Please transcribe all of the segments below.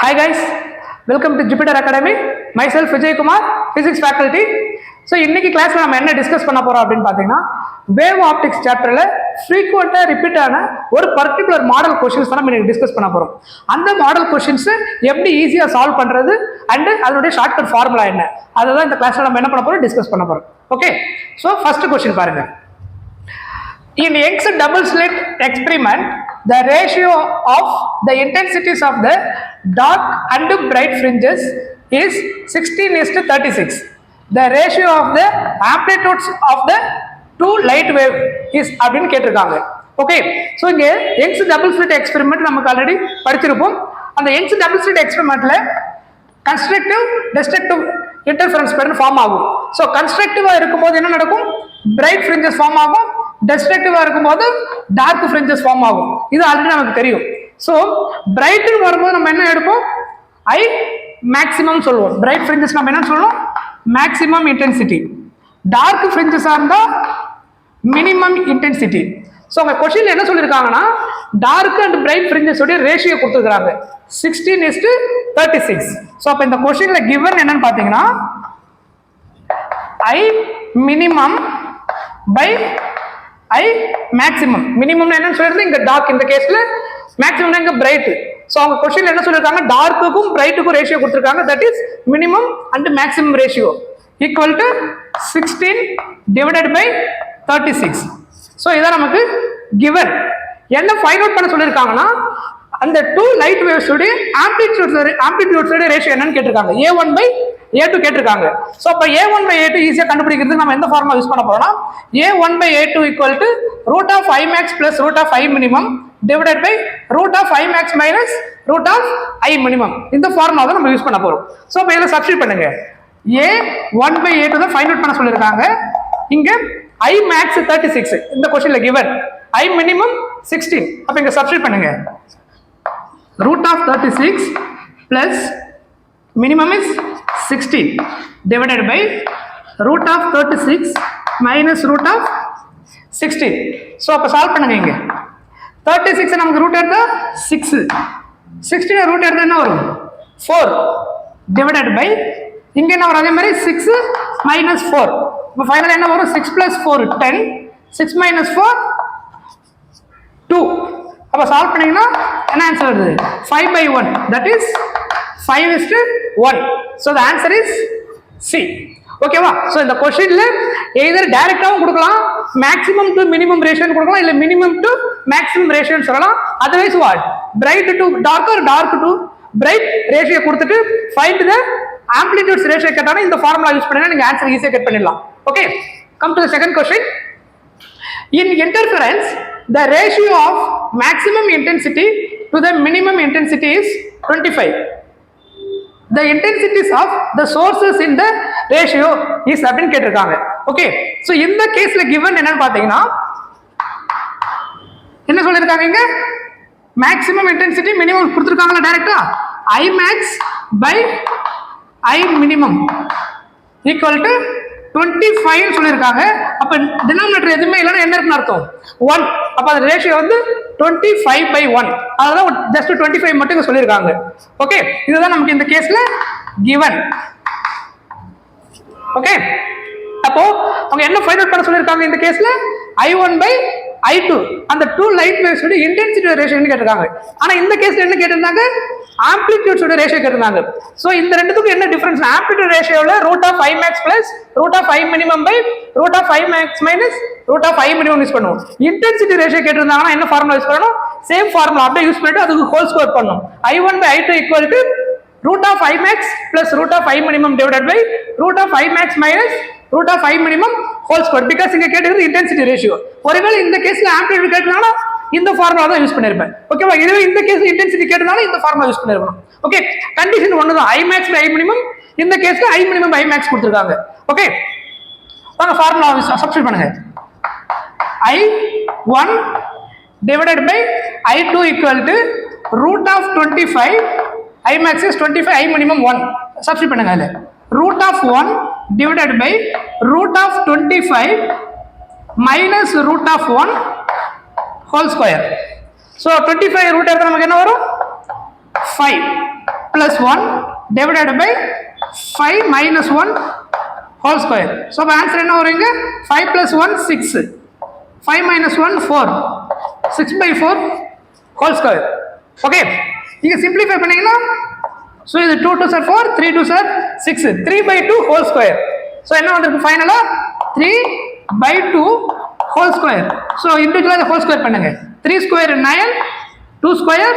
Hi guys, welcome to Jupiter Academy. Myself Vijay Kumar, Physics faculty. So இன்னைக்கு கிளாஸ்ல நம்ம என்ன டிஸ்கஸ் பண்ண போறோம் அப்படின்னு பாத்தீங்கன்னா வேவ் ஆப்டிக்ஸ் சாப்டர்ல ஃப்ரீக்வெண்டா ரிப்பீட் ஆன ஒரு பர்டிகுலர் மாடல் கொஸ்டின்ஸ் தான் நம்ம இன்னைக்கு டிஸ்கஸ் பண்ண போறோம். அந்த மாடல் கொஸ்டின்ஸ் எப்படி ஈஸியா சால்வ் பண்றது அண்ட் அதனுடைய ஷார்ட்கட் ஃபார்முலா என்ன அதை தான் இந்த கிளாஸ்ல நம்ம என்ன பண்ண போறோம் டிஸ்கஸ் பண்ண போறோம். ஓகே, ஸோ ஃபர்ஸ்ட் கொஸ்டின் பாருங்க. In Young's double slit experiment, the ratio of the intensities of the dark and bright fringes is 16:36. The ratio of the amplitudes of the two light wave is அப்படின்னு கேட்டிருக்காங்க. Okay, so இங்கே Young's double slit experiment நமக்கு already படிச்சிருப்போம். அந்த Young's double slit எக்ஸ்பெரிமெண்ட்ல constructive destructive interference பேர் form ஆகும். So கன்ஸ்ட்ரக்டிவா இருக்கும்போது என்ன நடக்கும்? பிரைட் ஃப்ரிஞ்சஸ் ஃபார்ம் ஆகும். டெஸ்ட்ரக்டிவா இருக்கும்போது டார்க் ஃப்ரிஞ்சஸ் ஃபார்ம் ஆகும். இது ஆல்ரெடி நமக்கு தெரியும். ஸோ பிரைட் வரும்போது நம்ம என்ன எடுப்போம்? ஐ மேக்ஸிமம் சொல்லுவோம். பிரைட் ஃப்ரிஞ்சஸ் நம்ம என்ன சொல்லுவோம்? Maximum intensity. டார்க் ஃப்ரிஞ்சஸா இருந்தா மினிமம் இன்டென்சிட்டி. ஸோ உங்க கொஸ்டின் என்ன சொல்லியிருக்காங்கன்னா டார்க் அண்ட் பிரைட் ஃப்ரிஞ்சஸோட ரேஷியோ கொடுத்துருக்காங்க 16:36. ஸோ அப்போ இந்த கொஸ்டின்ல கிவன் என்னன்னு பார்த்தீங்கன்னா I minimum by I maximum. Minimum என்னன்னு சொல்லிருந்து இங்க டார்க், இந்த கேஸ்ல மேக்ஸிமம் இங்க பிரைட். ஸோ அவங்க கொஸ்டின் என்ன சொல்லியிருக்காங்க? டார்க்குக்கும் பிரைட்டுக்கும் ரேஷியோ கொடுத்துருக்காங்க. That is minimum and maximum ratio equal to 16 divided by 36. So இதான் நமக்கு கிவன். என்ன ஃபைண்ட் அவுட் பண்ண சொல்லியிருக்காங்கன்னா அந்த டூ லைட் வேவ்ஸோட ஆம்ப்ளிடியூட்ஸோட ரேஷியோ என்னன்னு கேட்டிருக்காங்க. A1 by A2 கேட்டிருக்காங்க. ஸோ அப்போ A1 by A2 ஈஸியாக கண்டுபிடிக்கிறதுக்கு நம்ம எந்த ஃபார்முலா யூஸ் பண்ண போறோம்னா A1 by A2 equal to root of I max plus root of I minimum divided by root of I max minus root of I minimum. இந்த formula தான் நம்ம use பண்ண போறோம். ஸோ இப்போ இதில் சப்ஸ்டிட் பண்ணுங்க. A1 by A2 தான் find out பண்ண சொல்லியிருக்காங்க. இங்க ஐ மேக்ஸ் 36 இந்த கொஸ்டின்ல கிவன், ஐ மினிமம் 16. அப்போ இங்க சப்ஸ்டிட் பண்ணுங்க. root of 36 plus minimum is 16 divided by root of 36 minus root of 16. so அப்ப சால்வ் பண்ணுங்க. இங்க 36 நமக்கு ரூட் எடுத்தா 6, 16 ரூட் எடுத்தா என்ன வரும்? 4 divided by இங்க என்ன வரும்? அதே மாதிரி 6 minus 4. இப்போ ஃபைனல் என்ன வரும்? 6 plus 4 10, 6 minus 4 2. அப்ப சால்வ் பண்ணீங்கன்னா என்ன ஆன்சர் வருது? 5/1. That is 5:1. So the answer is C. ஓகேவா? ஸோ இந்த கொஸ்டின்ல எய்தர் டைரக்டாவும் கொடுக்கலாம், மேக்ஸிமம் டு மினிமம் ரேஷியோன்னு கொடுக்கலாம், இல்லை மினிமம் டு மேக்ஸிமம் ரேஷியோன்னு சொல்லலாம். Otherwise what? Bright to dark or dark to bright ratio கொடுத்துட்டு ஃபைண்ட் த ஆம்ப்ளிடியூட்ஸ் ரேஷியோ கேட்டாலும் இந்த ஃபார்முலா யூஸ் பண்ணி நீங்க ஆன்சர் ஈஸியாக கெட் பண்ணிடலாம். Okay, come to the second question. In interference, the ratio of maximum intensity to the minimum intensity is 25. The intensities of the sources in the ratio is அப்படின்னு கேட்டிருக்காங்க. Okay, so இந்த கேஸ்ல given என்னன்னு பார்த்தீங்கன்னா என்ன சொல்லியிருக்காங்க? இங்க மேக்ஸிமம் இன்டென்சிட்டி மினிமம் கொடுத்துருக்காங்களா டைரக்டா? I max by I minimum equal to 25 சொல்லியிருக்காங்க. அப்ப டினாமினேட்டர் எதுவுமே இல்லைன்னா என்ன இருக்குன்னு அர்த்தம்? 1. அப்ப அந்த ரேஷியோ வந்து 25/1. அதான் ஜஸ்ட் 25 மட்டும் சொல்லியிருக்காங்க. ஓகே, இதுதான் நமக்கு இந்த கேஸ்ல கிவன். ஓகே, அப்போ அவங்க என்ன ஃபைண்ட் அவுட் பண்ண சொல்லியிருக்காங்க இந்த கேஸ்ல? I1 by I2 அந்த டூ லைட் வேவ்ஸோட இன்டென்சிட்டி ரேஷியோன்னு கேட்டிருக்காங்க. ஆனா இந்த கேஸ்ல என்ன கேட்டிருந்தாங்க? ஆம்ப்ளிடியூட்ஸோட ரேஷியோ கேட்டிருந்தாங்க. ஸோ இந்த ரெண்டுத்துக்கும் என்ன டிஃபரன்ஸ்? ஆம்ப்ளிடியூட் ரேஷியோல root of I max plus root of I minimum by root of I max minus root of I minimum use பண்ணுவோம். இன்டென்சிட்டி ரேஷியோ கேட்டிருந்தாங்கன்னா என்ன ஃபார்முலா யூஸ் பண்ணணும்? சேம் ஃபார்முலா அப்படியே யூஸ் பண்ணிட்டு அதுக்கு ஹோல் ஸ்கொயர் பண்ணணும். I1 by I2 equal to root of I max plus root of I minimum divided by root of I max minus root of I minimum whole square. because இங்க கேட்டது intensity ratio. ஒருவேளை இந்த கேஸ்ல amplitude கேட்டனால இந்த formula தான் use பண்ணிருப்பேன். ஓகேவா? இதுவே இந்த கேஸ்ல இன்டென்சிட்டி கேட்டனால இந்த ஃபார்முலா யூஸ் பண்ணிருக்கணும். ஓகே, கண்டிஷன் ஒன்னு தான். I max by I minimum. இந்த கேஸ்ல I minimum by I max கொடுத்திருக்காங்க. ஓகே, வாங்க ஃபார்முலா சப்ஸ்டிட்யூட் பண்ணுங்க. I1 divided by I2 equal to root of 25. I max is 25, I minimum 1. Substitute பண்ணுங்க. அதுல root of 1 divided by root of 25 minus root of 1 whole square. So 25 root எடுத்தா நமக்கு என்ன வரும்? 5. plus 1 divided by 5 minus 1 whole square. So answer என்ன வருங்க 5 plus 1 6, 5 minus 1 4, 6 by 4 whole square. Okay, நீங்க simplify பண்ணீங்கன்னா so இது 2 2s are 4, 3 2s are 6, 3 by 2 whole square. So என்ன வந்திருக்கு ஃபைனலா 3 by 2 whole square. So individually the whole square பண்ணுங்க 3 square 9, 2 square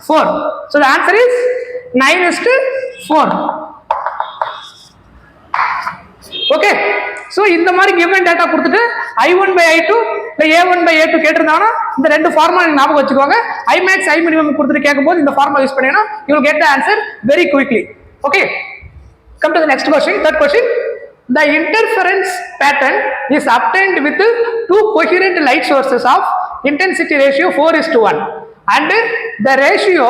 4. So the answer is 9:4. Okay, so இந்த மாதிரி given data கொடுத்துட்டு I1 by I2 இல்ல A1 by A2 கேட்டிருந்தாங்கன்னா இந்த ரெண்டு ஃபார்முலா நீங்க ஞாபகம் வச்சுக்கோங்க. I max I minimum கொடுத்துட்டு கேட்கும்போது இந்த ஃபார்முலா யூஸ் பண்ணீங்கன்னா you will get the answer very quickly. Okay, come to the next question. Third question. The interference pattern is obtained with two coherent light sources of intensity ratio 4:1 and the ratio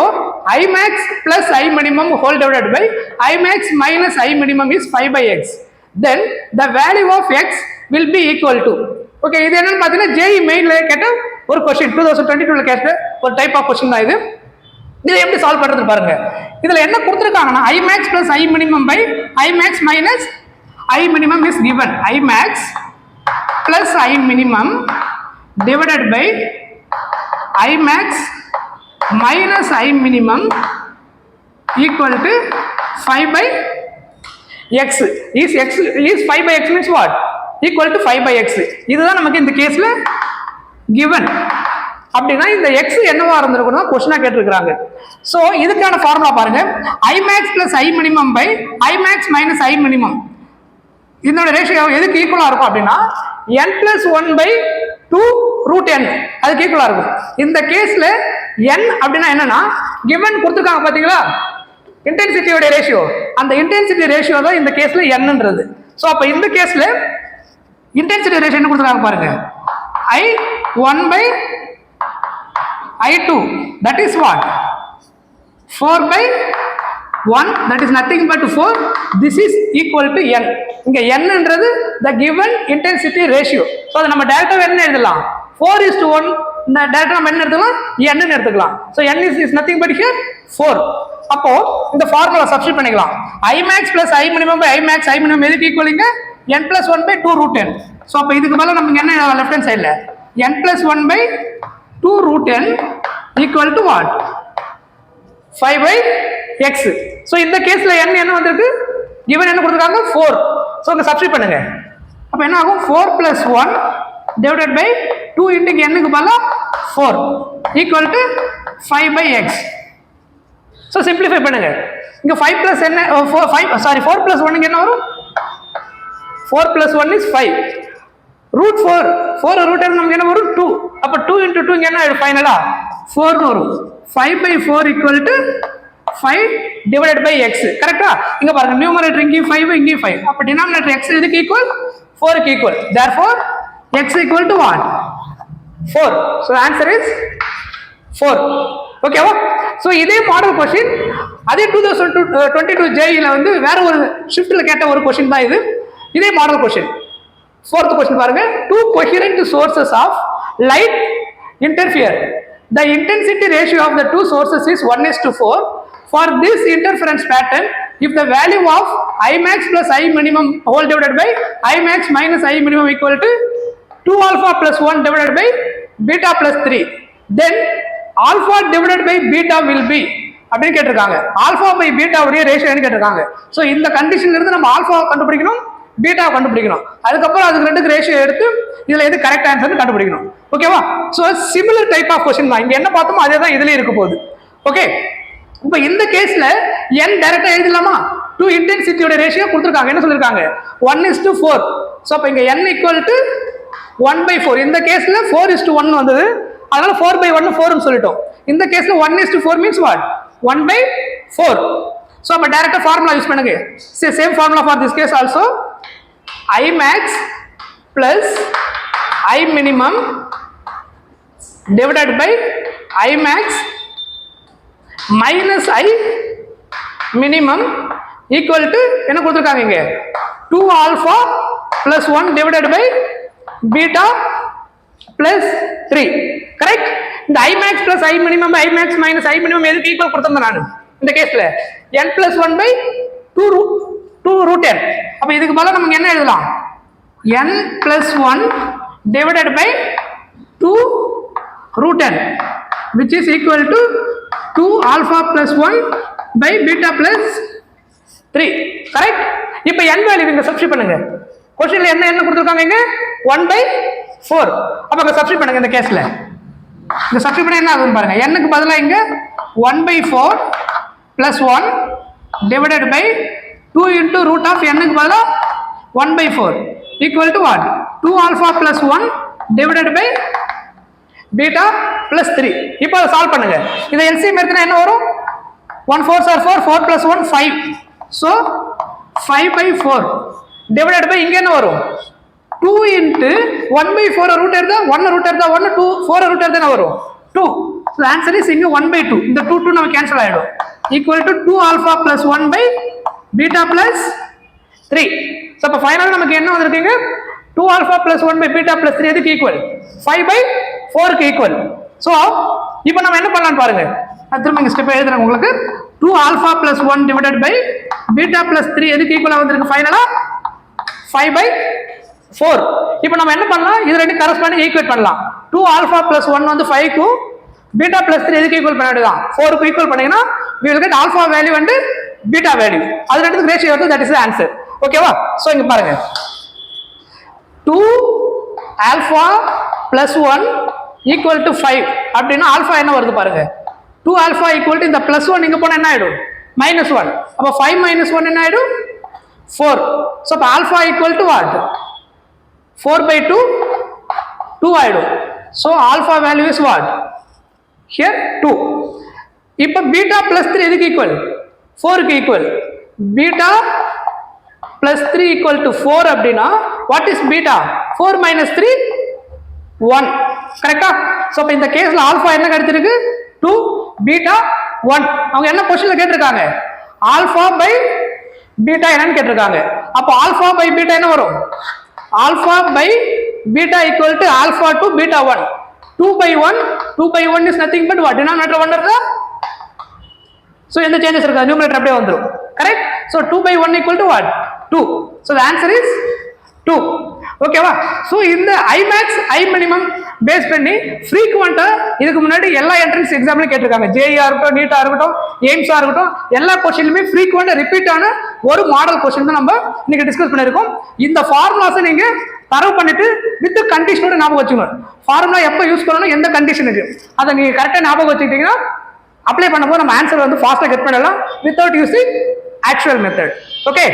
I max plus I minimum whole divided by I max minus I minimum is 5 by x. Then the value of x will be equal to. Okay, இது என்னன்னு பார்த்தீங்கன்னா JEE மெயின்ல கேட்ட ஒரு question 2022ல கேட்ட ஒரு type of question தான் இது. இதை எப்படி சால்வ் பண்றது பாருங்க. இதுல என்ன கொடுத்திருக்காங்கன்னா I max plus I minimum by I max minus I minimum is given. I max plus I minimum divided by I max minus I minimum equal to 5 by x. Is 5 by x means what? Equal to 5 by x. இதுதான் நமக்கு இந்த கேஸ்ல given. அப்படின்னா இந்த x என்னவா இருந்திருக்கும்னா क्वेश्चनா கேட்டிருக்காங்க. So இதுக்கான formula பாருங்க. I max plus I minimum by I max minus I minimum. இதோட ரேஷியோ எதுக்கு ஈக்குவலா இருக்கும் அப்படின்னா n plus 1 by 2 root n அதுக்கு ஈக்குவலா இருக்கும். இந்த கேஸ்ல n அப்படின்னா என்னன்னா given கொடுத்திருக்காங்க பாத்தீங்களா இன்டென்சிட்டியோட ரேஷியோ, அந்த இன்டென்சிட்டி ரேஷியோ தான் இந்த கேஸ்ல nன்றது. சோ அப்ப இந்த கேஸ்ல இன்டென்சிட்டி ரேஷியோ என்ன கொடுத்திருக்காங்க பாருங்க I1 by I2 that is what 4 by 1 that is nothing but 4. This is equal to n. இங்க n ன்றது the given intensity ratio. so அத நம்ம டைரக்டா என்ன எழுதலாம் 4:1 இந்த டைரக்டா நம்ம என்ன எடுத்துக்கலாம் n ன்னு எடுத்துக்கலாம். so n is nothing but here 4. அப்போ இந்த ஃபார்முலா சப்ஸ்டிட்யூட் பண்ணிக்கலாம். I max plus I minimum by I max I minimum எதுக்கு ஈக்குவல்ங்க n plus 1 by 2 root n. so அப்ப இதுக்கு மேல நமக்கு என்ன லெஃப்ட் ஹேண்ட் சைடுல n plus 1 by 2 root n equal to what 5 by x. so இந்த கேஸ்ல n என்ன வந்திருக்கு given என்ன கொடுத்திருக்காங்க 4. so இங்க சப்ஸ்டிட்யூட் பண்ணுங்க. அப்ப என்ன ஆகும் 4 plus 1 divided by 2 into n க்கு பதிலா 4 equal to 5 by x. so simplify பண்ணுங்க. இங்க 5 plus n 4 plus 1 க்கு என்ன வரும் 4 plus 1 is 5 root 4 root n நமக்கு என்ன வரும் 2. அப்ப 2 into 2 இங்க என்ன ஆயிடும் ஃபைனலா 4 ன்னு வரும். 5 by 4 equal to 5 divided by x. கரெக்ட்டா? இங்க பாருங்க நியூமரேட்டர் இங்க 5 இங்க 5. அப்ப டினாமினேட்டர் x எதுக்கு ஈக்குவல் 4 க்கு equal. therefore x equal to what 4. so the answer is 4. ஓகேவா? சோ இதே மாடல் क्वेश्चन அதே 2022 JEE ல வந்து வேற ஒரு ஷிஃப்ட்ல கேட்ட ஒரு क्वेश्चन தான் இது. இதே மாடல் क्वेश्चन. fourth question பாருங்க. two coherent sources of light interfere. The intensity ratio of the two sources is 1:4. For this interference pattern, if the value of I max plus I minimum whole divided by I max minus I minimum equal to 2 alpha plus 1 divided by beta plus 3, then alpha divided by beta will be அப்படின்னு கேட்டிருக்காங்க. Alpha by beta உடைய ratio என்ன கேட்டிருக்காங்க. So இந்த கண்டிஷன்ல இருந்து நம்ம alpha கண்டுபிடிக்கணும் பீட்டா கண்டுபிடிக்கணும். அதுக்கப்புறம் அதுக்கு ரெண்டுக்கு ரேஷியோ எடுத்து இதுல எது கரெக்ட் ஆன்சர்னு கண்டுபிடிக்கணும். ஓகேவா? So similar type of question தான். இங்க என்ன பார்த்தோமோ அதே தான் இதுலயே இருக்க போகுது. ஓகே, இப்போ இந்த கேஸ்ல n டைரக்டா எழுதலாமா? 2 இன்டென்சிட்டியோட ரேஷியோ கொடுத்திருக்காங்க. என்ன சொல்லிருக்காங்க 1:4. சோ அப்ப இங்க n equal to 1/4. இந்த கேஸ்ல 4:1 வந்தது. அதனால 4/1 4 னு சொல்லிட்டோம். இந்த கேஸ்ல 1:4 means what 1/4. சோ அப்ப டைரக்டா ஃபார்முலா யூஸ் பண்ணுங்க. Same formula for this case also I max plus I minimum divided by I max minus I minimum equal to என்ன கொடுத்திருக்காங்க இங்க 2 alpha plus 1 divided by beta plus 3. correct? இந்த I max plus I minimum I max minus I minimum எதுக்கு equal கொடுத்திருந்தேன் நான் இந்த கேஸ்ல n plus 1 by 2 root n. அப்ப இதுக்கு பதிலா நமக்கு என்ன எழுதலாம்? n plus 1 divided by 2 root n, which is equal to 2 alpha plus 1 by beta plus 3. correct? இப்ப n வேல்யூ இங்க சப்ஸ்டிட்யூட் பண்ணுங்க. क्वेश्चनல என்ன கொடுத்திருக்காங்க இங்க 1 by 4. அப்ப இங்க சப்ஸ்டிட்யூட் பண்ணுங்க. இந்த கேஸ்ல இந்த சப்ஸ்டிட்யூட் பண்ணா என்ன ஆகும் பாருங்க. n க்கு பதிலா இங்க 1 by 4 plus 1 divided by 2 into root of n க்கு பதிலா 1 by 4 equal to what? 2 alpha plus 1 divided by beta plus 3. இப்போ அதை சால்வ் பண்ணுங்க. இதை LCM எடுத்தா என்ன வரும்? 1 4s are 4, 4 plus 1 5. So 5 by 4 divided by இங்க என்ன வரும்? 2 into 1 by 4 root எடுத்தா 1 root எடுத்தா 1, 2 4 root எடுத்தா என்ன வரும்? 2. So the answer is இங்க 1 by 2. இந்த 2 நம்ம கேன்சல் ஆயிடும். equal to 2 alpha plus 1 by beta plus 3. So அப்ப ஃபைனலா நமக்கு என்ன வந்திருக்குங்க? 2 alpha plus 1 by beta plus 3 எதுக்கு ஈக்குவல்? 5 by 4 க்கு ஈக்குவல். So இப்போ நம்ம என்ன பண்ணலாம் பாருங்க. நான் திரும்ப இங்க ஸ்டெப் எழுதுறேன் உங்களுக்கு. 2 alpha plus 1 divided by beta plus 3 எதுக்கு ஈக்குவலா வந்திருக்கு ஃபைனலா? 5 by 4. இப்போ நம்ம என்ன பண்ணலாம்? இது ரெண்டு கரஸ்பாண்டிங் ஈக்குவேட் பண்ணலாம். 2 alpha plus 1 வந்து 5 க்கு, beta plus 3 எதுக்கு ஈக்குவல் பண்ணிடுதான்? 4 க்கு ஈக்குவல் பண்ணீங்கன்னா we will get alpha value and beta value. அது ரெண்டுக்கு ரேஷியோ வருது. that is the answer. ஓகேவா? சோ இங்க பாருங்க. 2 alpha plus 1 equal to 5 அப்படினா ஆல்பா என்ன வருது பாருங்க. 2 alpha equal to இந்த plus 1 இங்க போனா என்ன ஆயிடும்? -1. அப்ப 5 minus 1 என்ன ஆயிடும்? 4. so அப்ப alpha equal to what? 4 by 2 2 ஆயிடும். so alpha value is what? here 2. இப்ப beta plus 3 எதுக்கு ஈக்குவல்? 4 க்கு equal. beta plus 3 equal to 4 அப்படினா what is beta? 4 minus 3 1. கரெக்ட்டா? சோ அப்ப இந்த கேஸ்ல ஆல்பா என்ன கிடைச்சிருக்கு? 2, பீட்டா 1. அவங்க என்ன क्वेश्चनல கேட்டிருக்காங்க? ஆல்பா பை பீட்டா என்னன்னு கேட்டிருக்காங்க. அப்ப ஆல்பா பை பீட்டா என்ன வரும்? Alpha by beta equal to alpha to beta 1. 2 by 1 is nothing but what? denominator 1 இருக்கா? so எந்த சேஞ்சஸ் இருக்கா? நியூமரேட்டர் அப்படியே வந்துரும். Correct? so 2 by 1 equal to what? 2. so the answer is 2. ஓகேவா? சோ இந்த IMAX I minimum base பண்ணி ஃப்ரீக்வெண்டா இதுக்கு முன்னாடி எல்லா என்ட்ரன்ஸ் எக்ஸாம்லயும் கேட்டிருக்காங்க. JEE இருக்கட்டும், நீட்டா இருக்கட்டும், எய்ம்ஸா இருக்கட்டும், எல்லா क्वेश्चनலயுமே ஃப்ரீக்வெண்டா ரிப்பீட் ஆன ஒரு மாடல் क्वेश्चन தான் நம்ம இன்னைக்கு டிஸ்கஸ் பண்ணிருக்கோம். இந்த ஃபார்முலாஸை நீங்க தரவு பண்ணிட்டு வித் கண்டிஷனோட ஞாபகம் வச்சுக்கணும். ஃபார்முலா எப்ப யூஸ் பண்ணணும், எந்த கண்டிஷனுக்கு, அதை நீங்க கரெக்டா ஞாபகம் வச்சுக்கிட்டீங்கன்னா அப்ளை பண்ணும்போது நம்ம ஆன்சர் வந்து ஃபாஸ்டா கெட் பண்ணலாம் without using actual method. Okay.